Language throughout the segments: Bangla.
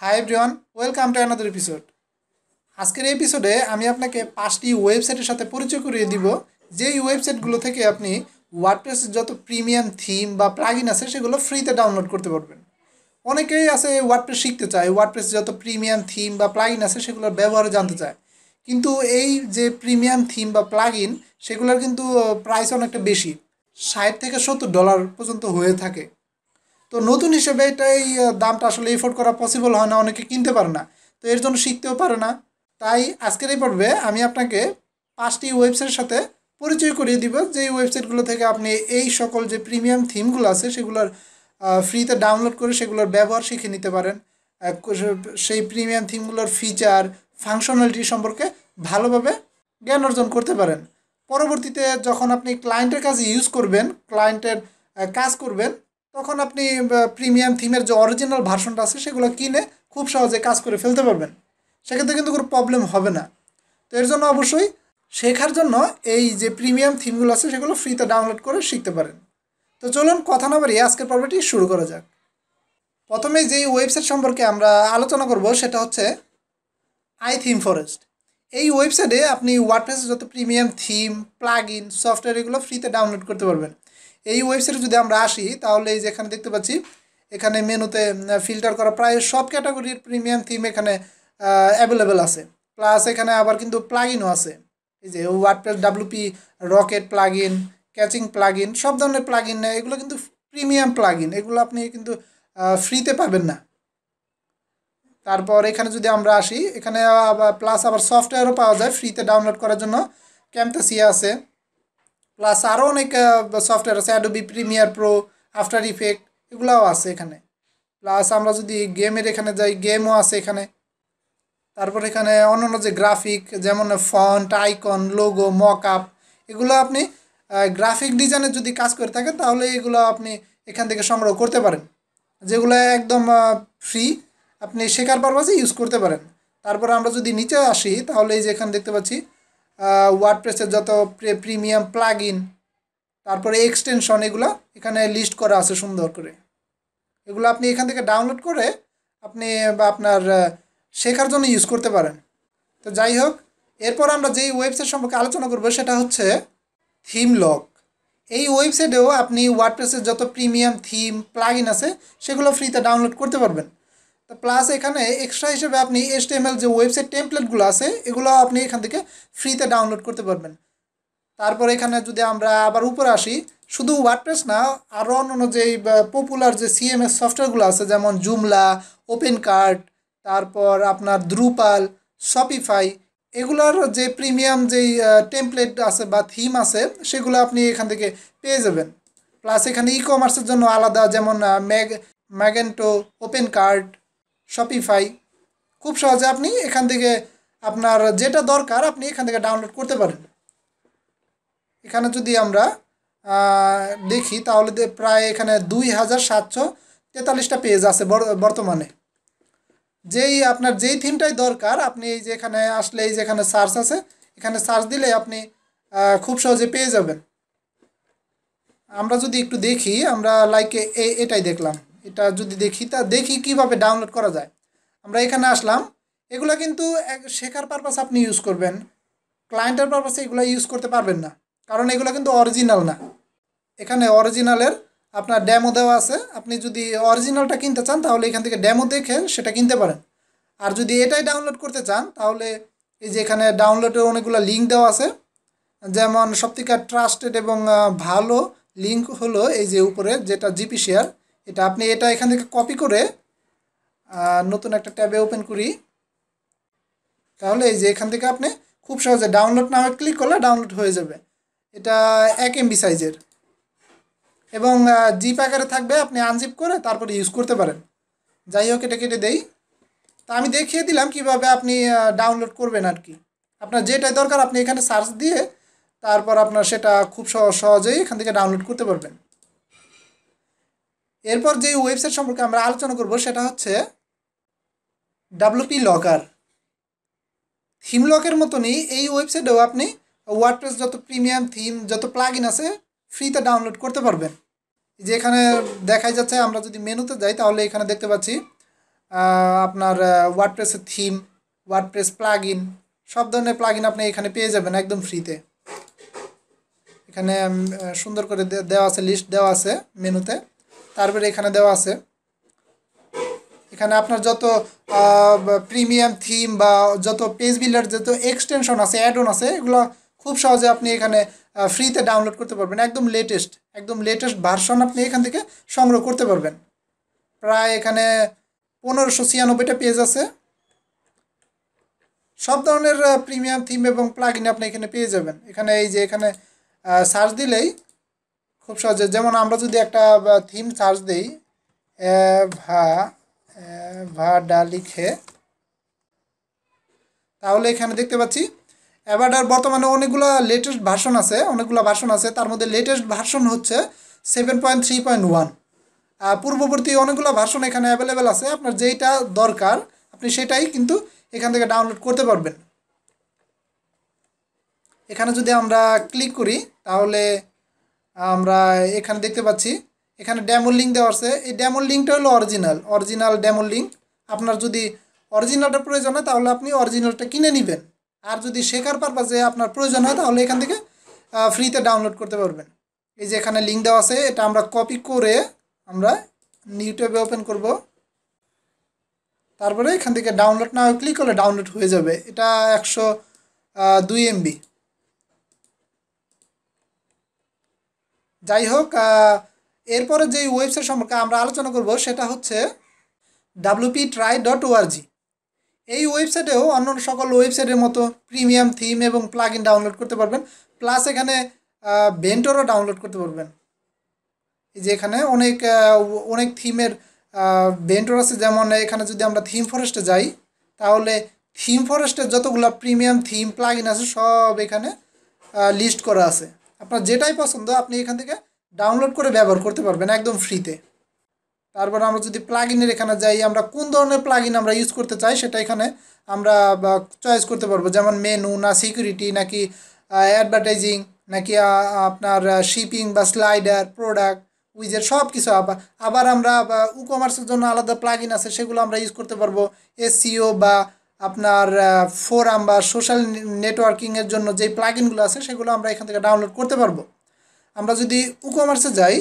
Hi everyone, welcome to another episode. আজকের এই এপিসোডে আমি আপনাকে 5টি ওয়েবসাইটের সাথে পরিচয় করিয়ে দিব, যেই ওয়েবসাইটগুলো থেকে আপনি ওয়ার্ডপ্রেসের যত প্রিমিয়াম থিম বা প্লাগইন আছে সেগুলো ফ্রিতে ডাউনলোড করতে পারবেন। অনেকেই আছে ওয়ার্ডপ্রেস শিখতে চায়, ওয়ার্ডপ্রেস যত প্রিমিয়াম থিম বা প্লাগইন আছে সেগুলোর ব্যবহারে জানতে চায়। কিন্তু এই যে প্রিমিয়াম থিম বা প্লাগইন সেগুলোর কিন্তু প্রাইস অনেকটা বেশি, $60 থেকে $70 পর্যন্ত হয়ে থাকে। তো নতুন হিসেবে এটাই দামটা আসলে এফোর্ড করা পসিবল হয় না, অনেকে কিনতে পারে না, তো এর জন্য শিখতেও পারে না। তাই আজকের এই পর্বে আমি আপনাকে 5টি ওয়েবসাইটের সাথে পরিচয় করিয়ে দিব, যেই ওয়েবসাইটগুলো থেকে আপনি এই সকল যে প্রিমিয়াম থিমগুলো আছে সেগুলোর ফ্রিতে ডাউনলোড করে সেগুলোর ব্যবহার শিখে নিতে পারেন। সেই প্রিমিয়াম থিমগুলোর ফিচার ফাংশনালিটি সম্পর্কে ভালোভাবে জ্ঞান অর্জন করতে পারেন। পরবর্তীতে যখন আপনি ক্লায়েন্টের কাছে ইউজ করবেন, ক্লায়েন্টের কাজ করবেন, তখন আপনি প্রিমিয়াম থিমের যে অরিজিনাল ভার্সনটা আছে সেগুলো কিনে খুব সহজে কাজ করে ফেলতে পারবেন। সেক্ষেত্রে কিন্তু কোনো প্রবলেম হবে না। তো এর জন্য অবশ্যই শেখার জন্য এই যে প্রিমিয়াম থিমগুলো আছে সেগুলো ফ্রিতে ডাউনলোড করে শিখতে পারেন। তো চলুন কথা না বাড়িয়ে আজকের পর্বটি শুরু করা যাক। প্রথমে যেই ওয়েবসাইট সম্পর্কে আমরা আলোচনা করব সেটা হচ্ছে আই থিম ফরেস্ট। এই ওয়েবসাইটে আপনি ওয়ার্ডপ্রেসের যত প্রিমিয়াম থিম প্লাগইন সফটওয়্যার এগুলো ফ্রিতে ডাউনলোড করতে পারবেন। এই ওয়েবসাইটে যদি আমরা আসি তাহলে এই যে এখানে দেখতে পাচ্ছি, এখানে মেনুতে ফিল্টার করা প্রায় সব ক্যাটাগরির প্রিমিয়াম থিম এখানে অ্যাভেলেবেল আছে। প্লাস এখানে আবার কিন্তু প্লাগইনও আছে। এই যে WordPress WP Rocket plugin, caching plugin, সব ধরনের প্লাগইন এগুলো কিন্তু প্রিমিয়াম প্লাগইন, এগুলো আপনি কিন্তু ফ্রিতে পাবেন না। তারপর এখানে যদি আমরা আসি, এখানে আবার প্লাস আবার সফটওয়্যারও পাওয়া যায় ফ্রিতে ডাউনলোড করার জন্য। ক্যামতাসিয়া আছে, প্লাস আরও অনেক সফটওয়্যার আছে, Adobe Premiere Pro, after effect, এগুলাও আছে এখানে। প্লাস আমরা যদি গেমের এখানে যাই, গেমও আছে এখানে। তারপর এখানে অন্যান্য যে গ্রাফিক যেমন font, icon, logo, mock up, এগুলো আপনি গ্রাফিক ডিজাইনের যদি কাজ করে থাকেন তাহলে এগুলো আপনি এখান থেকে সংগ্রহ করতে পারেন, যেগুলো একদম ফ্রি, আপনি শেখার পারপাসে ইউজ করতে পারেন। তারপর আমরা যদি নিচে আসি তাহলে এই যে এখানে দেখতে পাচ্ছি ওয়ার্ডপ্রেসের যত প্রিমিয়াম প্লাগইন, তারপরে এক্সটেনশন, এগুলো এখানে লিস্ট করা আছে সুন্দর করে। এগুলো আপনি এখান থেকে ডাউনলোড করে আপনি বা আপনার শেখার জন্য ইউজ করতে পারেন। তো যাই হোক, এরপর আমরা যেই ওয়েবসাইট সম্পর্কে আলোচনা করবো সেটা হচ্ছে থিমলক। এই ওয়েবসাইটেও আপনি ওয়ার্ডপ্রেসের যত প্রিমিয়াম থিম প্লাগইন আছে সেগুলো ফ্রিতে ডাউনলোড করতে পারবেন। তো প্লাস এখানে এক্সট্রা হিসেবে আপনি HTML যে ওয়েবসাইট টেমপ্লেটগুলো আছে এগুলো আপনি এখান থেকে ফ্রিতে ডাউনলোড করতে পারবেন। তারপর এখানে যদি আমরা আবার উপরে আসি, শুধু ওয়ার্ডপ্রেস না, আরও অন্যান্য যেই পপুলার যে CMS সফটওয়্যারগুলো আছে যেমন জুমলা, ওপেন কার্ট, তারপর আপনার দ্রুপাল, শপিফাই, এগুলোর যে প্রিমিয়াম যেই টেমপ্লেট আছে বা থিম আছে সেগুলো আপনি এখান থেকে পেয়ে যাবেন। প্লাস এখানে ই কমার্সের জন্য আলাদা, যেমন ম্যাগেন্টো, ওপেন কার্ট, শপিফাই, খুব সহজে আপনি এখান থেকে আপনার যেটা দরকার আপনি এখান থেকে ডাউনলোড করতে পারেন। এখানে যদি আমরা দেখি তাহলে প্রায় এখানে 2743টা পেজ আছে বর্তমানে। আপনার যেই থিমটাই দরকার আপনি এই যে এখানে আসলে এই যে এখানে সার্চ আছে, এখানে সার্চ দিলে আপনি খুব সহজে পেয়ে যাবেন। আমরা যদি একটু দেখি, আমরা লাইক এটাই দেখলাম, এটা যদি দেখি তা দেখি কিভাবে ডাউনলোড করা যায়। আমরা এখানে আসলাম, এগুলো কিন্তু শেখার পারপাস আপনি ইউজ করবেন, ক্লায়েন্টের পারপাসে এগুলো ইউজ করতে পারবেন না, কারণ এগুলো কিন্তু অরিজিনাল না। এখানে অরিজিনালের আপনার ডেমো দেওয়া আছে, আপনি যদি অরিজিনালটা কিনতে চান তাহলে এখান থেকে ডেমো দেখে সেটা কিনতে পারেন। আর যদি এটাই ডাউনলোড করতে চান তাহলে এই যে এখানে ডাউনলোডের অনেকগুলো লিঙ্ক দেওয়া আছে, যেমন সবথেকে ট্রাস্টেড এবং ভালো লিঙ্ক হলো এই যে উপরে যেটা জিপি শেয়ার, এটা আপনি এটা এখান থেকে কপি করে নতুন একটা ট্যাবে ওপেন করি, তাহলে এই যে এখান থেকে আপনি খুব সহজে ডাউনলোড নামে ক্লিক করলে ডাউনলোড হয়ে যাবে। এটা 1 MB সাইজের এবং জিপ আকারে থাকবে, আপনি আনজিপ করে তারপরে ইউজ করতে পারেন। যাই হোক, এটা কেটে দেই। তা আমি দেখিয়ে দিলাম কিভাবে আপনি ডাউনলোড করবেন আর কি। আপনার যেটাই দরকার আপনি এখানে সার্চ দিয়ে তারপর আপনার সেটা খুব সহজেই এখান থেকে ডাউনলোড করতে পারবেন। এরপর যে ওয়েবসাইট সম্পর্কে আমরা আলোচনা করব সেটা হচ্ছে ডাব্লিউপি লকার। থিম লকের মতনই এই ওয়েবসাইটেও আপনি ওয়ার্ডপ্রেস যত প্রিমিয়াম থিম যত প্লাগইন আছে ফ্রিতে ডাউনলোড করতে পারবেন। যে এখানে দেখাই যাচ্ছে, আমরা যদি মেনুতে যাই তাহলে এখানে দেখতে পাচ্ছি আপনার ওয়ার্ডপ্রেসের থিম, ওয়ার্ডপ্রেস প্লাগ ইন, সব ধরনের প্লাগ ইন আপনি এখানে পেয়ে যাবেন একদম ফ্রিতে। এখানে সুন্দর করে দেওয়া আছে, লিস্ট দেওয়া আছে মেনুতে। তারপরে এখানে দেওয়া আছে, এখানে আপনার যত প্রিমিয়াম থিম বা যত পেজ বিল্ডার যত এক্সটেনশন আছে, অ্যাড অন আছে, এগুলো খুব সহজে আপনি এখানে ফ্রিতে ডাউনলোড করতে পারবেন। একদম লেটেস্ট ভার্সন আপনি এখান থেকে সংগ্রহ করতে পারবেন। প্রায় এখানে 1596টা পেজ আছে। সব ধরনের প্রিমিয়াম থিম এবং প্লাগ ইন আপনি এখানে পেয়ে যাবেন। এখানে এই যে এখানে সার্চ দিলেই খুব সহজে, যেমন আমরা যদি একটা থিম সার্চ দিই, ভাডা লিখে, তাহলে এখানে দেখতে পাচ্ছি অ্যাভাডার বর্তমানে অনেকগুলো ভার্সন আছে। তার মধ্যে লেটেস্ট ভার্সন হচ্ছে 7.3.1। পূর্ববর্তী অনেকগুলো ভার্সন এখানে অ্যাভেলেবেল আছে। আপনার যেইটা দরকার আপনি সেটাই কিন্তু এখান থেকে ডাউনলোড করতে পারবেন। এখানে যদি আমরা ক্লিক করি তাহলে আমরা এখানে দেখতে পাচ্ছি এখানে ডেমো লিঙ্ক দেওয়া আছে। এই ডেমো লিঙ্কটা হলো অরিজিনাল ডেমো লিঙ্ক। আপনার যদি অরিজিনালটা প্রয়োজন হয় তাহলে আপনি অরিজিনালটা কিনে নেবেন, আর যদি শেখার পারপাসে আপনার প্রয়োজন হয় তাহলে এখান থেকে ফ্রিতে ডাউনলোড করতে পারবেন। এই যে এখানে লিঙ্ক দেওয়া আছে, এটা আমরা কপি করে আমরা ইউটিউবে ওপেন করব। তারপরে এখান থেকে ডাউনলোড না ক্লিক করলে ডাউনলোড হয়ে যাবে। এটা 102 MB। যাই হোক, এরপরে যে ওয়েবসাইট সম্পর্কে আমরা আলোচনা করব সেটা হচ্ছে wptry.org। এই ওয়েবসাইটেও অন্য সকল ওয়েবসাইটের মতো প্রিমিয়াম থিম এবং প্লাগ ইন ডাউনলোড করতে পারবেন, প্লাস এখানে ভেন্টরও ডাউনলোড করতে পারবেন। এই যে এখানে অনেক থিমের ভেন্টর আছে। যেমন এখানে যদি আমরা থিম ফরেস্টে যাই তাহলে থিম ফরেস্টের যতগুলো প্রিমিয়াম থিম প্লাগ ইন আছে সব এখানে লিস্ট করা আছে। আপনার যেটাই পছন্দ আপনি এখান থেকে ডাউনলোড করে ব্যবহার করতে পারবেন একদম ফ্রিতে। তারপর আমরা যদি প্লাগ ইনের এখানে যাই, আমরা কোন ধরনের প্লাগ ইন আমরা ইউজ করতে চাই সেটা এখানে আমরা চয়েস করতে পারবো। যেমন মেনু, না সিকিউরিটি, নাকি অ্যাডভার্টাইজিং, নাকি আপনার শিপিং বা স্লাইডার, প্রোডাক্ট, উইজের সব কিছু। আবার আমরা ই কমার্সের জন্য আলাদা প্লাগ ইন আছে, সেগুলো আমরা ইউজ করতে পারবো। এসইও বা আপনার ফোরাম বা সোশ্যাল নেটওয়ার্কিংয়ের জন্য যেই প্লাগ ইনগুলো আছে সেগুলো আমরা এখান থেকে ডাউনলোড করতে পারবো। আমরা যদি ই কমার্সে যাই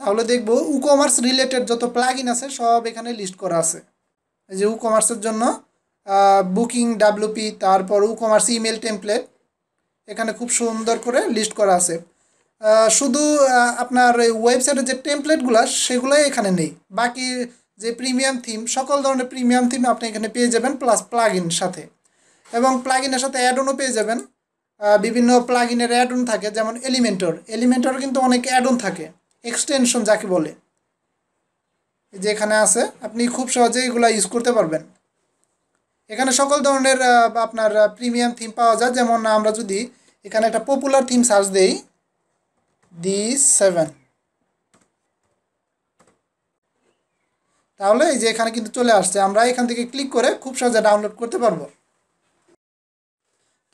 তাহলে দেখব ই কমার্স রিলেটেড যত প্লাগ ইন আছে সব এখানে লিস্ট করা আছে। এই যে ই কমার্সের জন্য বুকিং ডাব্লিউপি, তারপর ই কমার্স ইমেল টেমপ্লেট, এখানে খুব সুন্দর করে লিস্ট করা আছে। শুধু আপনার ওয়েবসাইটের যে টেমপ্লেটগুলো সেগুলোই এখানে নেই, বাকি যে প্রিমিয়াম থিম, সকল ধরনের প্রিমিয়াম থিম আপনি এখানে পেয়ে যাবেন, প্লাস প্লাগ ইন সাথে, এবং প্লাগ ইনের সাথে অ্যাড অনও পেয়ে যাবেন। বিভিন্ন প্লাগ ইনের অ্যাড অন থাকে, যেমন এলিমেন্টর কিন্তু অনেক অ্যাড অন থাকে, এক্সটেনশন যাকে বলে, যে এখানে আছে। আপনি খুব সহজেই এগুলো ইউজ করতে পারবেন। এখানে সকল ধরনের আপনার প্রিমিয়াম থিম পাওয়া যায়। যেমন আমরা যদি এখানে একটা পপুলার থিম সার্চ দেই, D7, তাহলে এই যে এখানে কিন্তু চলে আসছে। আমরা এখান থেকে ক্লিক করে খুব সহজে ডাউনলোড করতে পারবো।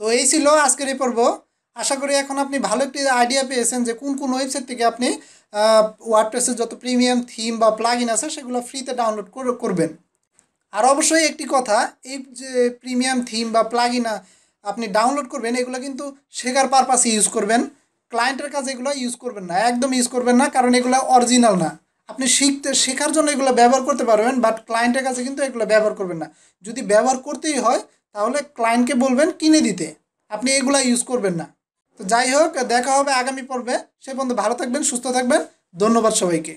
তো এই ছিল আজকের এই পর্ব। আশা করি এখন আপনি ভালো একটি আইডিয়া পেয়েছেন যে কোন কোন ওয়েবসাইট থেকে আপনি ওয়ার্ডপ্রেসের যত প্রিমিয়াম থিম বা প্লাগ ইন আছে সেগুলো ফ্রিতে ডাউনলোড করবেন। আর অবশ্যই একটি কথা, এই যে প্রিমিয়াম থিম বা প্লাগ ইন আপনি ডাউনলোড করবেন, এগুলো কিন্তু শেখার পারপাসে ইউজ করবেন। ক্লায়েন্টের কাছে এগুলো ইউজ করবেন না, একদম ইউজ করবেন না, কারণ এগুলো অরিজিনাল না। আপনি শেখার জন্য এগুলো ব্যবহার করতে পারবেন, বাট ক্লায়েন্টের কাছে কিন্তু এগুলো ব্যবহার করবেন না। যদি ব্যবহার করতেই হয় তাহলে ক্লায়েন্টকে বলবেন কিনে দিতে, আপনি এগুলো ইউজ করবেন না। তো যাই হোক, দেখা হবে আগামী পর্বে। সে পর্যন্ত ভালো থাকবেন, সুস্থ থাকবেন। ধন্যবাদ সবাইকে।